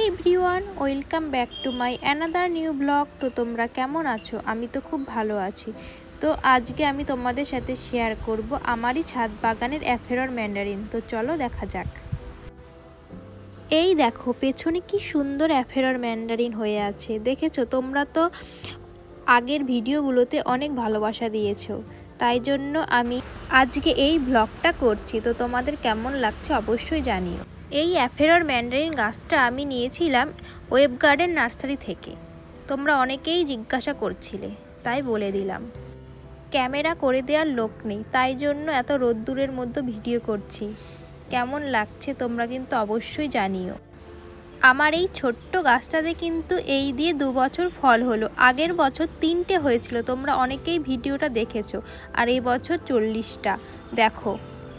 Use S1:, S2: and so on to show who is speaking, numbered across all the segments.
S1: Everyone, welcome back to my another new blog. তো তোমরা কেমন আছো? আমি তো খুব ভালো আছি। তো আজকে আমি তোমাদের সাথে শেয়ার করব আমারই ছাদ বাগানের অ্যাফেরর ম্যান্ডারিন। তো চলো দেখা যাক। এই দেখো পেছনে কি সুন্দর অ্যাফেরর ম্যান্ডারিন হয়ে আছে, দেখেছো? তোমরা তো আগের ভিডিওগুলোতে অনেক ভালোবাসা দিয়েছো, তাই জন্য আমি আজকে এই ব্লগটা করছি। তো তোমাদের কেমন লাগছে অবশ্যই জানিও। এই অ্যাফেরর ম্যান্ডারিন গাছটা আমি নিয়েছিলাম ওয়েব গার্ডেন নার্সারি থেকে। তোমরা অনেকেই জিজ্ঞাসা করছিলে, তাই বলে দিলাম। ক্যামেরা করে দেওয়ার লোক নেই, তাই জন্য এত রোদ্দুরের মধ্যে ভিডিও করছি। কেমন লাগছে তোমরা কিন্তু অবশ্যই জানিও। আমার এই ছোট্ট গাছটাতে কিন্তু এই দিয়ে 2 বছর ফল হলো। আগের বছর 3টে হয়েছিল, তোমরা অনেকেই ভিডিওটা দেখেছো। আর এই বছর 40টা। দেখো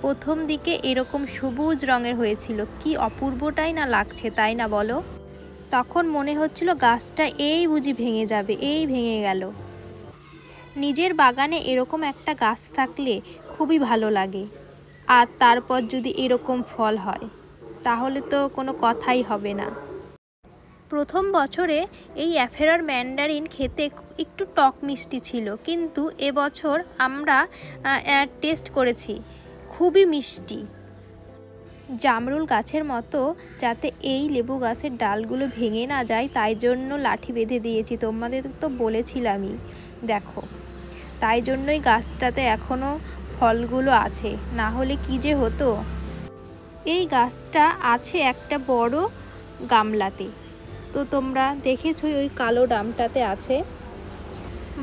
S1: প্রথম দিকে এরকম সবুজ রঙের হয়েছিল, কি অপূর্বটাই না লাগছে, তাই না বলো? তখন মনে হচ্ছিল গাছটা এই বুঝি ভেঙে যাবে, এই ভেঙে গেল। নিজের বাগানে এরকম একটা গাছ থাকলে খুবই ভালো লাগে। আর তারপর যদি এরকম ফল হয় তাহলে তো কোনো কথাই হবে না। প্রথম বছরে এই অ্যাফেরর ম্যান্ডারিন খেতে একটু টক মিষ্টি ছিল, কিন্তু এবছর আমরা টেস্ট করেছি, খুবই মিষ্টি। জামরুল গাছের মতো যাতে এই লেবু গাছের ডালগুলো ভেঙে না যায়, তাই জন্য লাঠি বেঁধে দিয়েছি। তোমাদের তো বলেছিলামই, দেখো। তাই জন্যই গাছটাতে এখনও ফলগুলো আছে, না হলে কি যে হতো। এই গাছটা আছে একটা বড় গামলাতে। তো তোমরা দেখেছোই ওই কালো ডামটাতে আছে।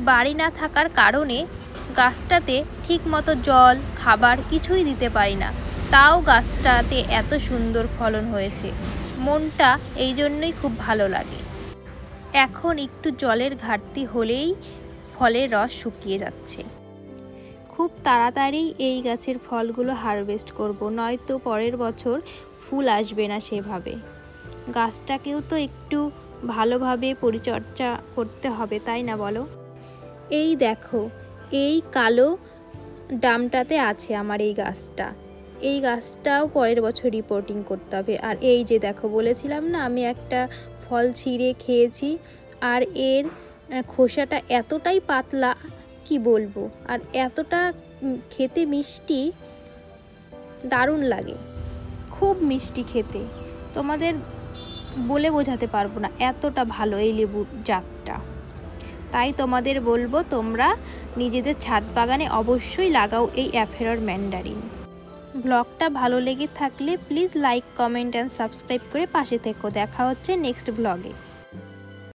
S1: বাড়ি না থাকার কারণে গাছটাতে ঠিক মতো জল খাবার কিছুই দিতে পারি না, তাও গাছটাতে এত সুন্দর ফলন হয়েছে। মনটা এই জন্যই খুব ভালো লাগে। এখন একটু জলের ঘাটতি হলেই ফলের রস শুকিয়ে যাচ্ছে। খুব তাড়াতাড়ি এই গাছের ফলগুলো হারভেস্ট করব, নয়তো পরের বছর ফুল আসবে না সেভাবে। গাছটাকেও তো একটু ভালোভাবে পরিচর্যা করতে হবে, তাই না বলো? এই দেখো এই কালো ডামটাতে আছে আমার এই গাছটা। এই গাছটাও পরের বছর রিপোর্টিং করতে হবে। আর এই যে দেখো, বলেছিলাম না আমি একটা ফল ছিঁড়ে খেয়েছি, আর এর খোসাটা এতটাই পাতলা কি বলবো, আর এতটা খেতে মিষ্টি, দারুণ লাগে, খুব মিষ্টি খেতে। তোমাদের বলে বোঝাতে পারবো না, এতটা ভালো এই লেবুর জাতটা। তাই তোমাদের বলবো তোমরা নিজেদের ছাদ বাগানে অবশ্যই লাগাও এই অ্যাফেরর ম্যান্ডারিন। ব্লগটা ভালো লেগে থাকলে please like, comment and subscribe করে পাশে থেকো। দেখা হচ্ছে নেক্সট ব্লগে।